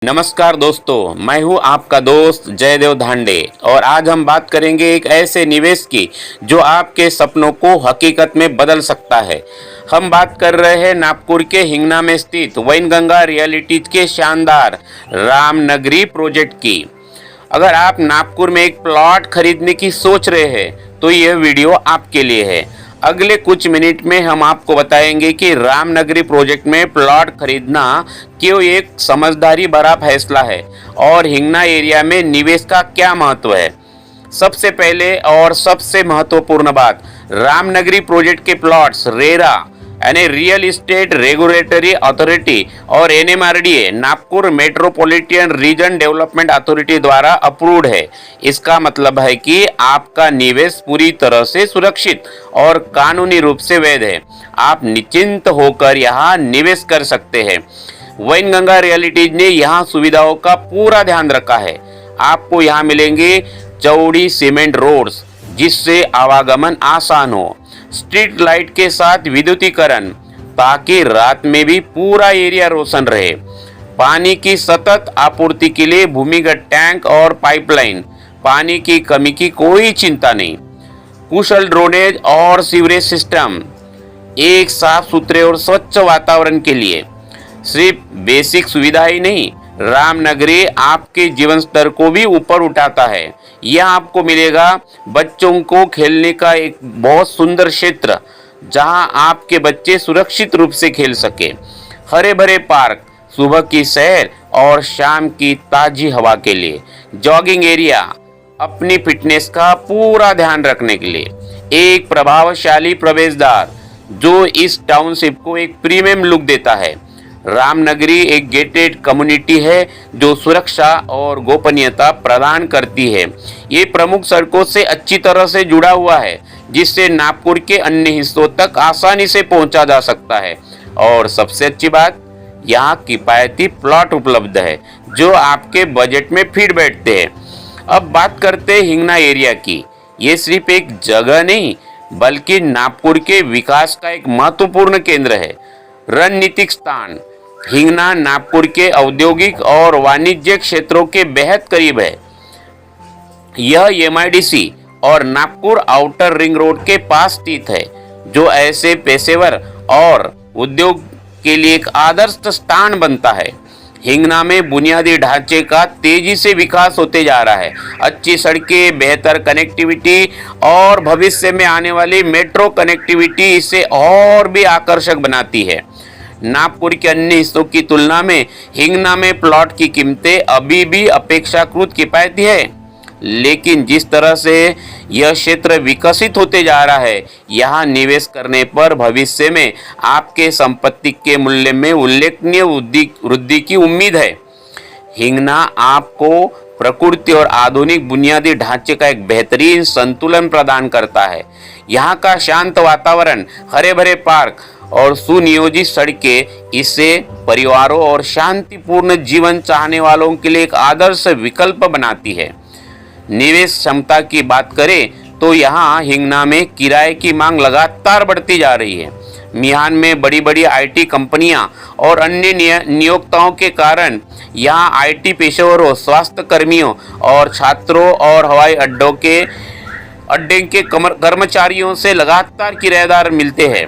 नमस्कार दोस्तों, मैं हूं आपका दोस्त जयदेव धांडे और आज हम बात करेंगे एक ऐसे निवेश की जो आपके सपनों को हकीकत में बदल सकता है। हम बात कर रहे हैं नागपुर के हिंगना में स्थित वैनगंगा रियलिटीज के शानदार रामनगरी प्रोजेक्ट की। अगर आप नागपुर में एक प्लॉट खरीदने की सोच रहे हैं तो यह वीडियो आपके लिए है। अगले कुछ मिनट में हम आपको बताएंगे कि रामनगरी प्रोजेक्ट में प्लॉट खरीदना क्यों एक समझदारी भरा फैसला है और हिंगना एरिया में निवेश का क्या महत्व है। सबसे पहले और सबसे महत्वपूर्ण बात, रामनगरी प्रोजेक्ट के प्लॉट्स रेरा यानी रियल इस्टेट रेगुलेटरी अथॉरिटी और NMRDA Nagpur metropolitan region development authority द्वारा अप्रूव्ड है। इसका मतलब है कि आपका निवेश पूरी तरह से सुरक्षित और कानूनी रूप से वैध है। आप निश्चिंत होकर यहाँ निवेश कर सकते हैं। वैनगंगा रियलिटीज ने यहाँ सुविधाओं का पूरा ध्यान रखा है। आपको यहाँ मिलेंगे चौड़ी सीमेंट रोड्स जिससे आवागमन आसान हो, स्ट्रीट लाइट के साथ विद्युतीकरण ताकि रात में भी पूरा एरिया रोशन रहे, पानी की सतत आपूर्ति के लिए भूमिगत टैंक और पाइपलाइन, पानी की कमी की कोई चिंता नहीं, कुशल ड्रेनेज और सीवरेज सिस्टम, एक साफ सुथरे और स्वच्छ वातावरण के लिए। सिर्फ बेसिक सुविधा ही नहीं, रामनगरी आपके जीवन स्तर को भी ऊपर उठाता है। यह आपको मिलेगा बच्चों को खेलने का एक बहुत सुंदर क्षेत्र जहां आपके बच्चे सुरक्षित रूप से खेल सके, हरे भरे पार्क, सुबह की सैर और शाम की ताजी हवा के लिए, जॉगिंग एरिया, अपनी फिटनेस का पूरा ध्यान रखने के लिए, एक प्रभावशाली प्रवेश द्वार जो इस टाउनशिप को एक प्रीमियम लुक देता है। रामनगरी एक गेटेड कम्युनिटी है जो सुरक्षा और गोपनीयता प्रदान करती है। ये प्रमुख सड़कों से अच्छी तरह से जुड़ा हुआ है जिससे नागपुर के अन्य हिस्सों तक आसानी से पहुंचा जा सकता है। और सबसे अच्छी बात, यहाँ किफायती प्लॉट उपलब्ध है जो आपके बजट में फिट बैठते हैं। अब बात करते हैं हिंगना एरिया की। ये सिर्फ एक जगह नहीं बल्कि नागपुर के विकास का एक महत्वपूर्ण केंद्र है। रणनीतिक स्थान, हिंगना नागपुर के औद्योगिक और वाणिज्य क्षेत्रों के बेहद करीब है। यह एमआईडीसी और नागपुर आउटर रिंग रोड के पास स्थित है जो ऐसे पेशेवर और उद्योग के लिए एक आदर्श स्थान बनता है। हिंगना में बुनियादी ढांचे का तेजी से विकास होते जा रहा है। अच्छी सड़कें, बेहतर कनेक्टिविटी और भविष्य में आने वाली मेट्रो कनेक्टिविटी इसे और भी आकर्षक बनाती है। नागपुर के अन्य हिस्सों की तुलना में हिंगना में प्लॉट की कीमतें अभी भी अपेक्षाकृत किफायती है, लेकिन जिस तरह से यह क्षेत्र विकसित होते जा रहा है, यहाँ निवेश करने पर भविष्य में आपके संपत्ति के मूल्य में उल्लेखनीय वृद्धि की उम्मीद है। हिंगना आपको प्रकृति और आधुनिक बुनियादी ढांचे का एक बेहतरीन संतुलन प्रदान करता है। यहाँ का शांत वातावरण, हरे भरे पार्क और सुनियोजित सड़कें इसे परिवारों और शांतिपूर्ण जीवन चाहने वालों के लिए एक आदर्श विकल्प बनाती है। निवेश क्षमता की बात करें तो यहाँ हिंगना में किराए की मांग लगातार बढ़ती जा रही है। मिहान में बड़ी बड़ी आईटी कंपनियां और अन्य नियोक्ताओं के कारण यहाँ आईटी पेशेवरों, स्वास्थ्य कर्मियों और छात्रों और हवाई अड्डे के कर्मचारियों से लगातार किराएदार मिलते हैं।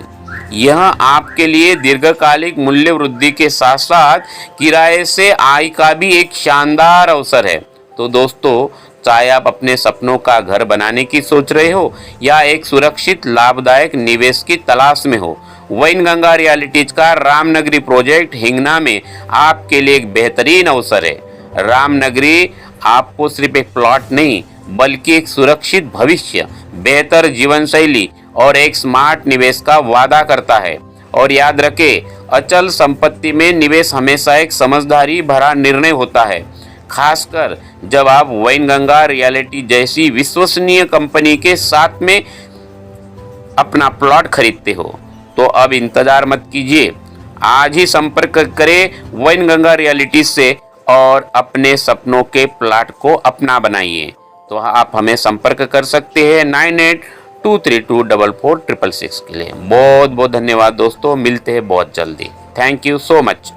यह आपके लिए दीर्घकालिक मूल्य वृद्धि के साथ साथ किराए से आय का भी एक शानदार अवसर है। तो दोस्तों, चाहे आप अपने सपनों का घर बनाने की सोच रहे हो या एक सुरक्षित लाभदायक निवेश की तलाश में हो, वैनगंगा रियलिटीज का रामनगरी प्रोजेक्ट हिंगना में आपके लिए एक बेहतरीन अवसर है। रामनगरी आपको सिर्फ एक प्लॉट नहीं बल्कि एक सुरक्षित भविष्य, बेहतर जीवन शैली और एक स्मार्ट निवेश का वादा करता है। और याद रखें, अचल संपत्ति में निवेश हमेशा एक समझदारी भरा निर्णय होता है, खासकर जब आप वैनगंगा रियलिटी जैसी विश्वसनीय कंपनी के साथ में अपना प्लॉट खरीदते हो। तो अब इंतजार मत कीजिए, आज ही संपर्क करें वैनगंगा रियलिटी से और अपने सपनों के प्लॉट को अपना बनाइए। तो आप हमें संपर्क कर सकते हैं 9823244666 के लिए। बहुत बहुत धन्यवाद दोस्तों, मिलते हैं बहुत जल्दी। Thank you so much.